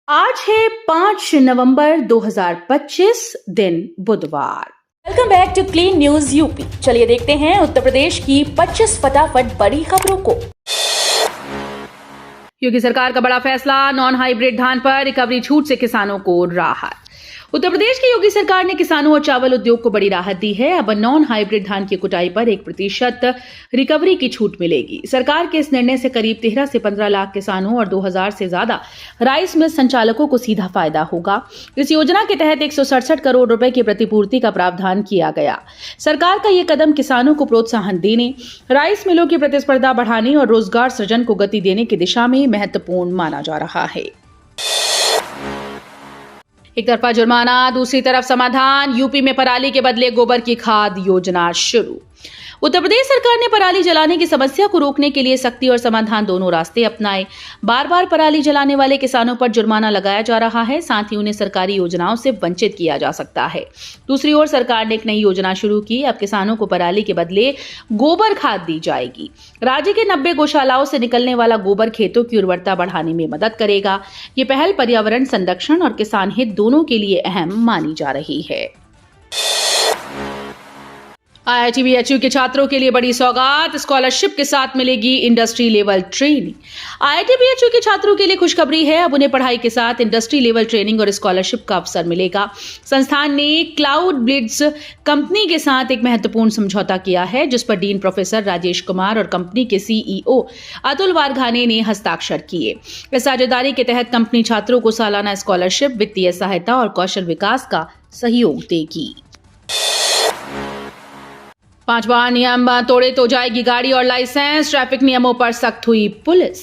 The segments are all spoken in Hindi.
आज है 5 नवंबर 2025 दिन बुधवार। Welcome back to Clean News UP. चलिए देखते हैं उत्तर प्रदेश की 25 फटाफट बड़ी खबरों को। योगी सरकार का बड़ा फैसला, नॉन हाइब्रिड धान पर रिकवरी छूट से किसानों को राहत। उत्तर प्रदेश की योगी सरकार ने किसानों और चावल उद्योग को बड़ी राहत दी है। अब नॉन हाइब्रिड धान की कुटाई पर 1% रिकवरी की छूट मिलेगी। सरकार के इस निर्णय से करीब 13 से 15 लाख किसानों और 2000 से ज्यादा राइस मिल संचालकों को सीधा फायदा होगा। इस योजना के तहत 167 करोड़ रुपए की प्रतिपूर्ति का प्रावधान किया गया। सरकार का यह कदम किसानों को प्रोत्साहन देने, राइस मिलों की प्रतिस्पर्धा बढ़ाने और रोजगार सृजन को गति देने की दिशा में महत्वपूर्ण माना जा रहा है। एक तरफा जुर्माना, दूसरी तरफ समाधान। यूपी में पराली के बदले गोबर की खाद योजना शुरू। उत्तर प्रदेश सरकार ने पराली जलाने की समस्या को रोकने के लिए सख्ती और समाधान दोनों रास्ते अपनाए। बार बार पराली जलाने वाले किसानों पर जुर्माना लगाया जा रहा है, साथ ही उन्हें सरकारी योजनाओं से वंचित किया जा सकता है। दूसरी ओर सरकार ने एक नई योजना शुरू की। अब किसानों को पराली के बदले गोबर खाद दी जाएगी। राज्य के 90 गौशालाओं से निकलने वाला गोबर खेतों की उर्वरता बढ़ाने में मदद करेगा। ये पहल पर्यावरण संरक्षण और किसान हित दोनों के लिए अहम मानी जा रही है। IIT-BHU के छात्रों के लिए बड़ी सौगात, स्कॉलरशिप के साथ मिलेगी इंडस्ट्री लेवल ट्रेनिंग। IIT-BHU के छात्रों के लिए खुशखबरी है। अब उन्हें पढ़ाई के साथ इंडस्ट्री लेवल ट्रेनिंग और स्कॉलरशिप का अवसर मिलेगा। संस्थान ने क्लाउड ब्लिट्ज कंपनी के साथ एक महत्वपूर्ण समझौता किया है, जिस पर डीन प्रोफेसर राजेश कुमार और कंपनी के CEO अतुल वारघाने ने हस्ताक्षर किए। इस साझेदारी के तहत कंपनी छात्रों को सालाना स्कॉलरशिप, वित्तीय सहायता और कौशल विकास का सहयोग देगी। 5 बार नियम तोड़े तो जाएगी गाड़ी और लाइसेंस। ट्रैफिक नियमों पर सख्त हुई पुलिस।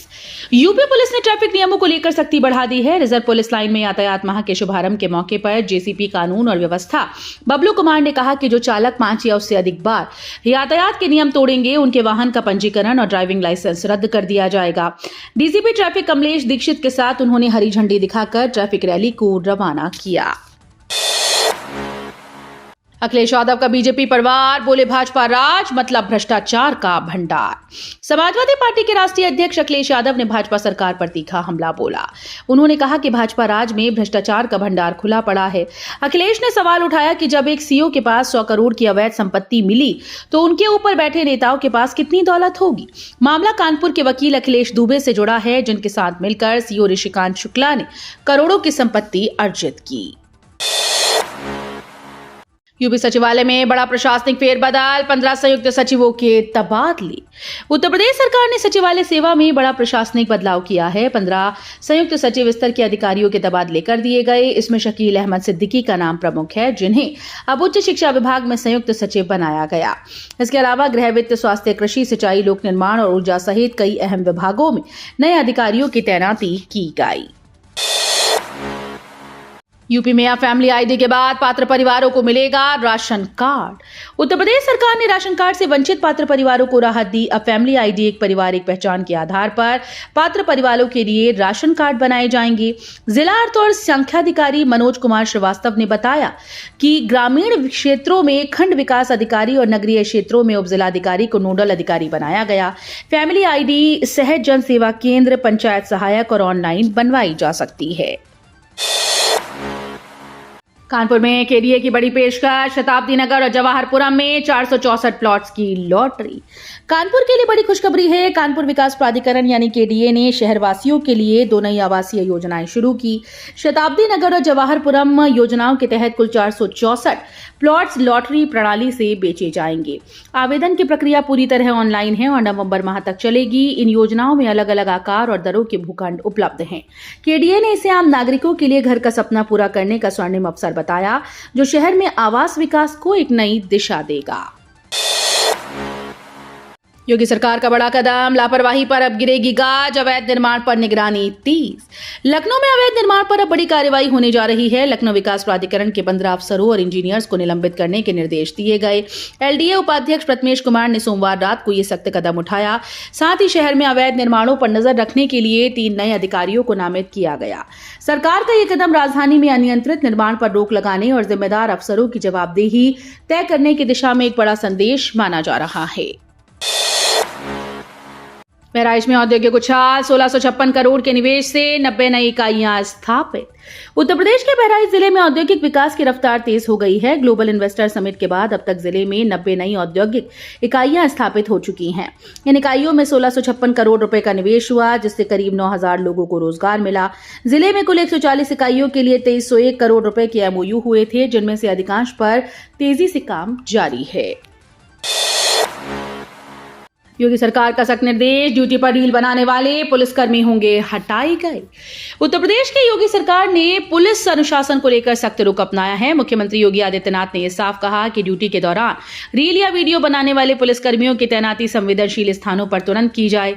यूपी पुलिस ने ट्रैफिक नियमों को लेकर सख्ती बढ़ा दी है। रिजर्व पुलिस लाइन में यातायात माह के शुभारंभ के मौके पर JCP कानून और व्यवस्था बबलू कुमार ने कहा कि जो चालक 5 या उससे अधिक बार यातायात के नियम तोड़ेंगे, उनके वाहन का पंजीकरण और ड्राइविंग लाइसेंस रद्द कर दिया जाएगा। DCP ट्रैफिक कमलेश दीक्षित के साथ उन्होंने हरी झंडी दिखाकर ट्रैफिक रैली को रवाना किया। अखिलेश यादव का बीजेपी परवार, बोले भाजपा राज मतलब भ्रष्टाचार का भंडार। समाजवादी पार्टी के राष्ट्रीय अध्यक्ष अखिलेश यादव ने भाजपा सरकार पर तीखा हमला बोला। उन्होंने कहा कि भाजपा राज में भ्रष्टाचार का भंडार खुला पड़ा है। अखिलेश ने सवाल उठाया कि जब एक CEO के पास 100 करोड़ की अवैध संपत्ति मिली तो उनके ऊपर बैठे नेताओं के पास कितनी दौलत होगी। मामला कानपुर के वकील अखिलेश दुबे से जुड़ा है, जिनके साथ मिलकर CEO ऋषिकांत शुक्ला ने करोड़ों की संपत्ति अर्जित की। यूपी सचिवालय में बड़ा प्रशासनिक फेरबदल, 15 संयुक्त सचिवों के तबादले। उत्तर प्रदेश सरकार ने सचिवालय सेवा में बड़ा प्रशासनिक बदलाव किया है। 15 संयुक्त सचिव स्तर के अधिकारियों के तबादले कर दिए गए। इसमें शकील अहमद सिद्दीकी का नाम प्रमुख है, जिन्हें अब उच्च शिक्षा विभाग में संयुक्त सचिव बनाया गया। इसके अलावा गृह, वित्त, स्वास्थ्य, कृषि, सिंचाई, लोक निर्माण और ऊर्जा सहित कई अहम विभागों में नए अधिकारियों की तैनाती की गई। यूपी में अब फैमिली ID के बाद पात्र परिवारों को मिलेगा राशन कार्ड। उत्तर प्रदेश सरकार ने राशन कार्ड से वंचित पात्र परिवारों को राहत दी। अब फैमिली ID एक पारिवारिक पहचान के आधार पर पात्र परिवारों के लिए राशन कार्ड बनाए जाएंगे। जिला अर्थ और संख्याधिकारी मनोज कुमार श्रीवास्तव ने बताया कि ग्रामीण क्षेत्रों में खंड विकास अधिकारी और नगरीय क्षेत्रों में उप जिलाधिकारी को नोडल अधिकारी बनाया गया। फैमिली ID सहज जन सेवा केंद्र, पंचायत सहायक और ऑनलाइन बनवाई जा सकती है। कानपुर में KDA की बड़ी पेशकश, शताब्दी नगर और जवाहरपुरम में 464 प्लॉट्स की लॉटरी। कानपुर के लिए बड़ी खुशखबरी है। कानपुर विकास प्राधिकरण यानी KDA ने शहरवासियों के लिए 2 नई आवासीय योजनाएं शुरू की। शताब्दी नगर और जवाहरपुरम योजनाओं के तहत कुल 464 प्लॉट्स लॉटरी प्रणाली से बेचे जाएंगे। आवेदन की प्रक्रिया पूरी तरह ऑनलाइन है और नवंबर माह तक चलेगी। इन योजनाओं में अलग अलग आकार और दरों के भूखंड उपलब्ध हैं। KDA ने इसे आम नागरिकों के लिए घर का सपना पूरा करने का स्वर्णिम अवसर बताया, जो शहर में आवास विकास को एक नई दिशा देगा। योगी सरकार का बड़ा कदम, लापरवाही पर अब गिरेगी गाज, अवैध निर्माण पर निगरानी तेज। लखनऊ में अवैध निर्माण पर अब बड़ी कार्रवाई होने जा रही है। लखनऊ विकास प्राधिकरण के 15 अफसरों और इंजीनियर्स को निलंबित करने के निर्देश दिए गए। LDA उपाध्यक्ष प्रथमेश कुमार ने सोमवार रात को ये सख्त कदम उठाया। साथ ही शहर में अवैध निर्माणों पर नजर रखने के लिए 3 नए अधिकारियों को नामित किया गया। सरकार का यह कदम राजधानी में अनियंत्रित निर्माण पर रोक लगाने और जिम्मेदार अफसरों की जवाबदेही तय करने की दिशा में एक बड़ा संदेश माना जा रहा है। बहराइच में औद्योगिक उछाल, 1656 करोड़ के निवेश से 90 नई इकाइयां स्थापित। उत्तर प्रदेश के बहराइच जिले में औद्योगिक विकास की रफ्तार तेज हो गई है। ग्लोबल इन्वेस्टर समिट के बाद अब तक जिले में 90 नई औद्योगिक इकाइयां स्थापित हो चुकी हैं। इन इकाइयों में 1656 करोड़ रुपए का निवेश हुआ, जिससे करीब 9000 लोगों को रोजगार मिला। जिले में कुल 140 इकाइयों के लिए 2301 करोड़ रुपए के एमओयू हुए थे, जिनमें से अधिकांश पर तेजी से काम जारी है। योगी सरकार का सख्त निर्देश, ड्यूटी पर रील बनाने वाले पुलिसकर्मी होंगे हटाए गए। उत्तर प्रदेश की योगी सरकार ने पुलिस अनुशासन को लेकर सख्त रुख अपनाया है। मुख्यमंत्री योगी आदित्यनाथ ने यह साफ कहा कि ड्यूटी के दौरान रील या वीडियो बनाने वाले पुलिसकर्मियों की तैनाती संवेदनशील स्थानों पर तुरंत की जाए।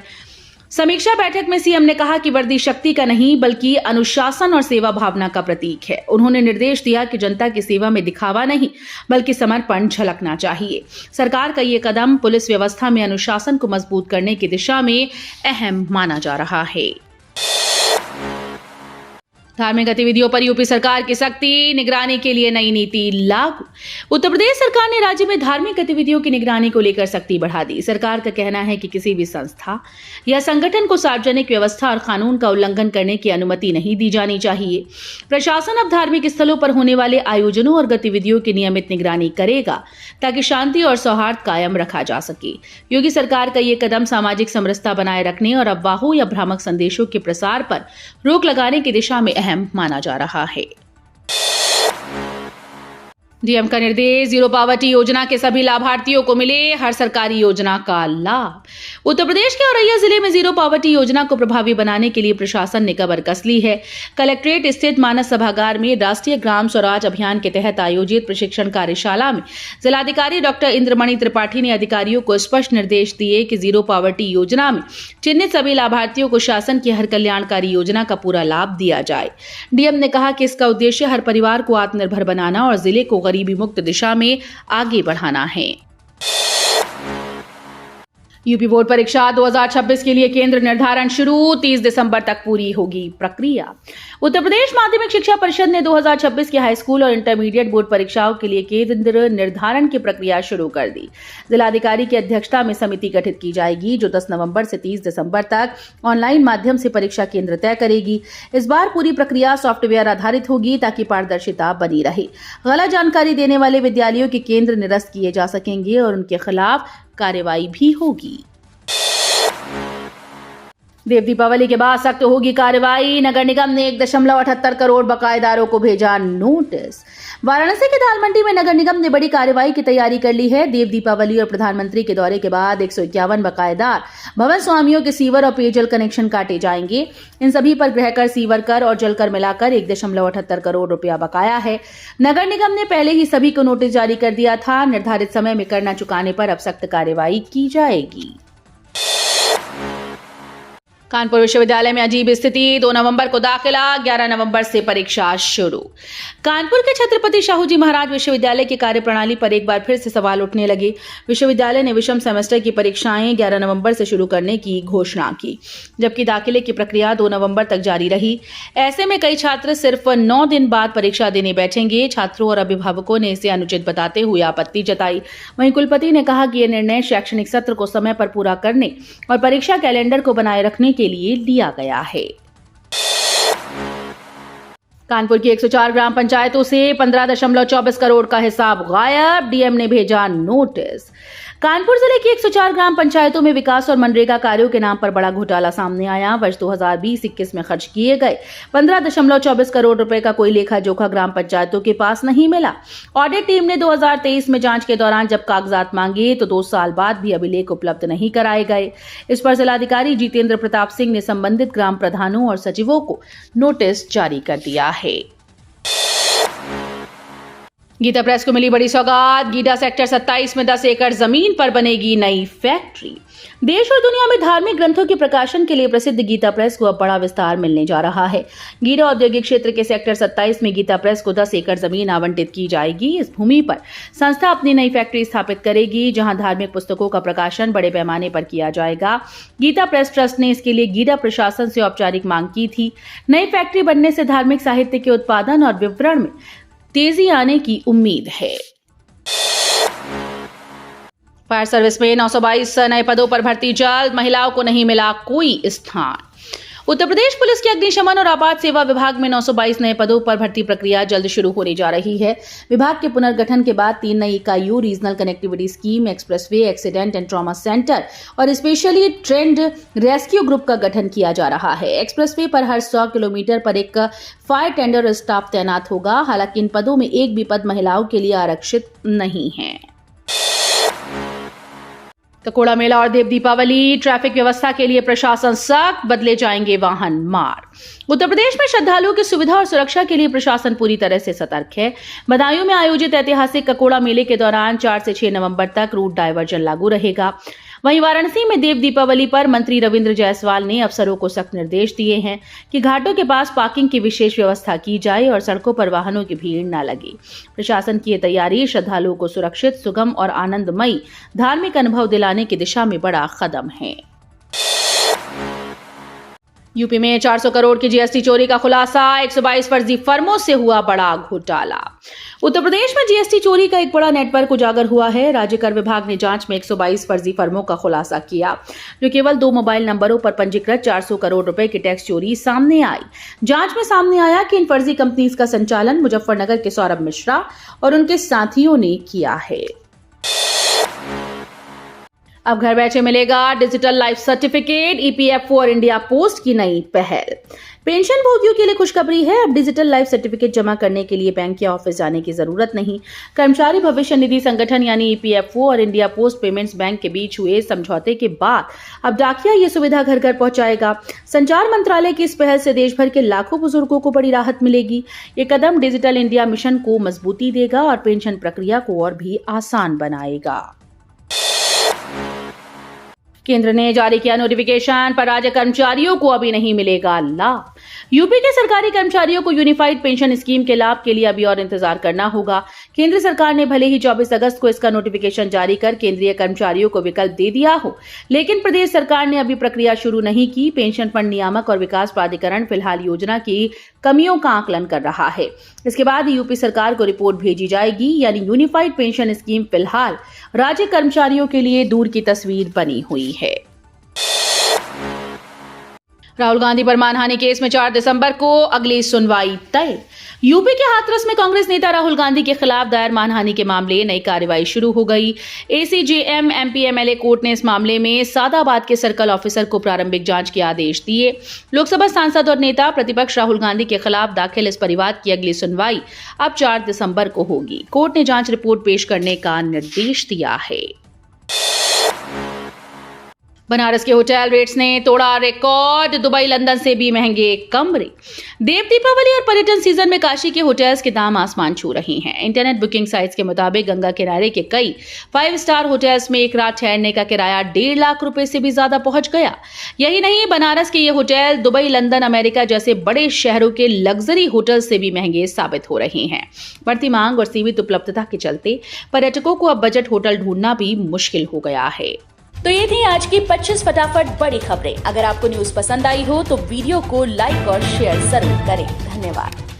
समीक्षा बैठक में सीएम ने कहा कि वर्दी शक्ति का नहीं बल्कि अनुशासन और सेवा भावना का प्रतीक है। उन्होंने निर्देश दिया कि जनता की सेवा में दिखावा नहीं बल्कि समर्पण झलकना चाहिए। सरकार का ये कदम पुलिस व्यवस्था में अनुशासन को मजबूत करने की दिशा में अहम माना जा रहा है। धार्मिक गतिविधियों पर यूपी सरकार की सख्ती, निगरानी के लिए नई नीति लागू। उत्तर प्रदेश सरकार ने राज्य में धार्मिक गतिविधियों की निगरानी को लेकर सख्ती बढ़ा दी। सरकार का कहना है कि किसी भी संस्था या संगठन को सार्वजनिक व्यवस्था और कानून का उल्लंघन करने की अनुमति नहीं दी जानी चाहिए। प्रशासन अब धार्मिक स्थलों पर होने वाले आयोजनों और गतिविधियों की नियमित निगरानी करेगा ताकि शांति और सौहार्द कायम रखा जा सके। योगी सरकार का ये कदम सामाजिक समरसता बनाए रखने और अफवाहों या भ्रामक संदेशों के प्रसार पर रोक लगाने की दिशा में अहम माना जा रहा है। डीएम का निर्देश, जीरो पावर्टी योजना के सभी लाभार्थियों को मिले हर सरकारी योजना का लाभ। उत्तर प्रदेश के औरैया जिले में जीरो पावर्टी योजना को प्रभावी बनाने के लिए प्रशासन ने कमर कस ली है। कलेक्ट्रेट स्थित मानस सभागार में राष्ट्रीय ग्राम स्वराज अभियान के तहत आयोजित प्रशिक्षण कार्यशाला में जिलाधिकारी डॉक्टर इंद्रमणि त्रिपाठी ने अधिकारियों को स्पष्ट निर्देश दिए कि जीरो पावर्टी योजना में चिन्हित सभी लाभार्थियों को शासन की हर कल्याणकारी योजना का पूरा लाभ दिया जाए। डीएम ने कहा कि इसका उद्देश्य हर परिवार को आत्मनिर्भर बनाना और जिले को गरीबी मुक्त दिशा में आगे बढ़ाना है। यूपी बोर्ड परीक्षा 2026 के लिए केंद्र निर्धारण शुरू, 30 दिसंबर तक पूरी होगी प्रक्रिया। उत्तर प्रदेश माध्यमिक शिक्षा परिषद ने 2026 की हाई स्कूल और इंटरमीडिएट बोर्ड परीक्षाओं के लिए केंद्र निर्धारण की प्रक्रिया शुरू कर दी। जिलाधिकारी की अध्यक्षता में समिति गठित की जाएगी जो 10 नवंबर से 30 दिसंबर तक ऑनलाइन माध्यम से परीक्षा केंद्र तय करेगी। इस बार पूरी प्रक्रिया सॉफ्टवेयर आधारित होगी ताकि पारदर्शिता बनी रहे। गलत जानकारी देने वाले विद्यालयों के केंद्र निरस्त किए जा सकेंगे और उनके खिलाफ कार्रवाई भी होगी। देव दीपावली के बाद सख्त होगी कार्रवाई। नगर निगम ने 1.78 करोड़ बकायेदारों को भेजा नोटिस। वाराणसी के दाल मंडी में नगर निगम ने बड़ी कार्रवाई की तैयारी कर ली है। देव दीपावली और प्रधानमंत्री के दौरे के बाद 151 बकायेदार भवन स्वामियों के सीवर और पेयजल कनेक्शन काटे जाएंगे। इन सभी पर गृहकर, सीवर कर और जलकर मिलाकर 1.78 करोड़ रुपया बकाया है। नगर निगम ने पहले ही सभी को नोटिस जारी कर दिया था। निर्धारित समय में कर न चुकाने पर अब सख्त कार्रवाई की जाएगी। कानपुर विश्वविद्यालय में अजीब स्थिति, 2 नवंबर को दाखिला, 11 नवंबर से परीक्षा शुरू। कानपुर के छत्रपति शाहू जी महाराज विश्वविद्यालय की कार्यप्रणाली पर एक बार फिर से सवाल उठने लगे। विश्वविद्यालय ने विषम सेमेस्टर की परीक्षाएं 11 नवंबर से शुरू करने की घोषणा की, जबकि दाखिले की प्रक्रिया 2 नवंबर तक जारी रही। ऐसे में कई छात्र सिर्फ 9 दिन बाद परीक्षा देने बैठेंगे। छात्रों और अभिभावकों ने इसे अनुचित बताते हुए आपत्ति जताई। वहीं कुलपति ने कहा कि यह निर्णय शैक्षणिक सत्र को समय पर पूरा करने और परीक्षा कैलेंडर को बनाए रखने के लिए लिया गया है। कानपुर की 104 ग्राम पंचायतों से 15.24 करोड़ का हिसाब गायब, डीएम ने भेजा नोटिस। कानपुर जिले की 104 ग्राम पंचायतों में विकास और मनरेगा कार्यों के नाम पर बड़ा घोटाला सामने आया। वर्ष 2020-21 में खर्च किए गए 15.24 करोड़ रुपए का कोई लेखा जोखा ग्राम पंचायतों के पास नहीं मिला। ऑडिट टीम ने 2023 में जांच के दौरान जब कागजात मांगे तो 2 साल बाद भी अभिलेख उपलब्ध नहीं कराए गए। इस पर जिलाधिकारी जितेंद्र प्रताप सिंह ने संबंधित ग्राम प्रधानों और सचिवों को नोटिस जारी कर दिया है। गीता प्रेस को मिली बड़ी सौगात, गीडा सेक्टर 27 में 10 एकड़ जमीन पर बनेगी नई फैक्ट्री। देश और दुनिया में धार्मिक ग्रंथों के प्रकाशन के लिए प्रसिद्ध गीता प्रेस को अब बड़ा विस्तार मिलने जा रहा है। गीडा औद्योगिक क्षेत्र के सेक्टर 27 में गीता प्रेस को 10 एकड़ जमीन आवंटित की जाएगी। इस भूमि पर संस्था अपनी नई फैक्ट्री स्थापित करेगी, जहां धार्मिक पुस्तकों का प्रकाशन बड़े पैमाने पर किया जाएगा। गीता प्रेस ट्रस्ट ने इसके लिए गीडा प्रशासन से औपचारिक मांग की थी। नई फैक्ट्री बनने से धार्मिक साहित्य के उत्पादन और वितरण में तेजी आने की उम्मीद है। फायर सर्विस में 922 नए पदों पर भर्ती जल्द, महिलाओं को नहीं मिला कोई स्थान। उत्तर प्रदेश पुलिस के अग्निशमन और आपात सेवा विभाग में 922 नए पदों पर भर्ती प्रक्रिया जल्द शुरू होने जा रही है। विभाग के पुनर्गठन के बाद 3 नई इकाइयों regional connectivity scheme, expressway, accident and trauma centre और स्पेशली ट्रेंड रेस्क्यू ग्रुप का गठन किया जा रहा है। एक्सप्रेसवे पर हर 100 किलोमीटर पर एक फायर टेंडर स्टाफ तैनात होगा। हालांकि इन पदों में एक भी पद महिलाओं के लिए आरक्षित नहीं है। ककोड़ा मेला और देव दीपावली, ट्रैफिक व्यवस्था के लिए प्रशासन सख्त, बदले जाएंगे वाहन मार्ग। उत्तर प्रदेश में श्रद्धालुओं की सुविधा और सुरक्षा के लिए प्रशासन पूरी तरह से सतर्क है। बदायूं में आयोजित ऐतिहासिक ककोड़ा मेले के दौरान 4 से 6 नवंबर तक रूट डायवर्जन लागू रहेगा। वहीं वाराणसी में देव दीपावली पर मंत्री रविंद्र जायसवाल ने अफसरों को सख्त निर्देश दिए हैं कि घाटों के पास पार्किंग की विशेष व्यवस्था की जाए और सड़कों पर वाहनों की भीड़ न लगे। प्रशासन की यह तैयारी श्रद्धालुओं को सुरक्षित, सुगम और आनंदमयी धार्मिक अनुभव दिलाने की दिशा में बड़ा कदम है। यूपी में 400 करोड़ की जीएसटी चोरी का खुलासा, 122 फर्जी फर्मों से हुआ बड़ा घोटाला। उत्तर प्रदेश में जीएसटी चोरी का एक बड़ा नेटवर्क उजागर हुआ है। राज्य कर विभाग ने जांच में 122 फर्जी फर्मों का खुलासा किया, जो केवल 2 मोबाइल नंबरों पर पंजीकृत 400 करोड़ रुपए की टैक्स चोरी सामने आई। जांच में सामने आया कि इन फर्जी कंपनीज का संचालन मुजफ्फरनगर के सौरभ मिश्रा और उनके साथियों ने किया है। अब घर बैठे मिलेगा डिजिटल लाइफ सर्टिफिकेट, ईपीएफओ और इंडिया पोस्ट की नई पहल। पेंशन भोगियों के लिए खुशखबरी है। अब डिजिटल लाइफ सर्टिफिकेट जमा करने के लिए बैंक या ऑफिस जाने की जरूरत नहीं। कर्मचारी भविष्य निधि संगठन यानी ईपीएफओ और इंडिया पोस्ट पेमेंट्स बैंक के बीच हुए समझौते के बाद अब डाकिया ये सुविधा घर घर पहुंचाएगा। संचार मंत्रालय की इस पहल से देश भर के लाखों बुजुर्गों को बड़ी राहत मिलेगी। ये कदम डिजिटल इंडिया मिशन को मजबूती देगा और पेंशन प्रक्रिया को और भी आसान बनाएगा। केंद्र ने जारी किया नोटिफिकेशन, पर राज्य कर्मचारियों को अभी नहीं मिलेगा लाभ। यूपी के सरकारी कर्मचारियों को यूनिफाइड पेंशन स्कीम के लाभ के लिए अभी और इंतजार करना होगा। केंद्र सरकार ने भले ही 24 अगस्त को इसका नोटिफिकेशन जारी कर केंद्रीय कर्मचारियों को विकल्प दे दिया हो, लेकिन प्रदेश सरकार ने अभी प्रक्रिया शुरू नहीं की। पेंशन फंड नियामक और विकास प्राधिकरण फिलहाल योजना की कमियों का आकलन कर रहा है। इसके बाद यूपी सरकार को रिपोर्ट भेजी जाएगी। यानी यूनिफाइड पेंशन स्कीम फिलहाल राज्य कर्मचारियों के लिए दूर की तस्वीर बनी हुई है। राहुल गांधी पर मानहानि केस में 4 दिसंबर को अगली सुनवाई तय। यूपी के हाथरस में कांग्रेस नेता राहुल गांधी के खिलाफ दायर मानहानि के मामले नई कार्रवाई शुरू हो गई। एसीजेएम एमपीएमएलए कोर्ट ने इस मामले में सादाबाद के सर्कल ऑफिसर को प्रारंभिक जांच के आदेश दिए। लोकसभा सांसद और नेता प्रतिपक्ष राहुल गांधी के खिलाफ दाखिल इस परिवाद की अगली सुनवाई अब 4 दिसंबर को होगी। कोर्ट ने जांच रिपोर्ट पेश करने का निर्देश दिया है। बनारस के होटल रेट्स ने तोड़ा रिकॉर्ड, दुबई लंदन से भी महंगे कमरे। देव दीपावली और पर्यटन सीजन में काशी के होटल्स के दाम आसमान छू रहे हैं। इंटरनेट बुकिंग साइट्स के मुताबिक गंगा किनारे के कई 5 स्टार होटल्स में एक रात ठहरने का किराया 1.5 लाख रुपए से भी ज्यादा पहुंच गया। यही नहीं, बनारस के ये होटल दुबई, लंदन, अमेरिका जैसे बड़े शहरों के लग्जरी होटल से भी महंगे साबित हो रहे हैं। बढ़ती मांग और सीमित उपलब्धता के चलते पर्यटकों को अब बजट होटल ढूंढना भी मुश्किल हो गया है। तो ये थी आज की 25 फटाफट बड़ी खबरें। अगर आपको न्यूज पसंद आई हो तो वीडियो को लाइक और शेयर जरूर करें। धन्यवाद।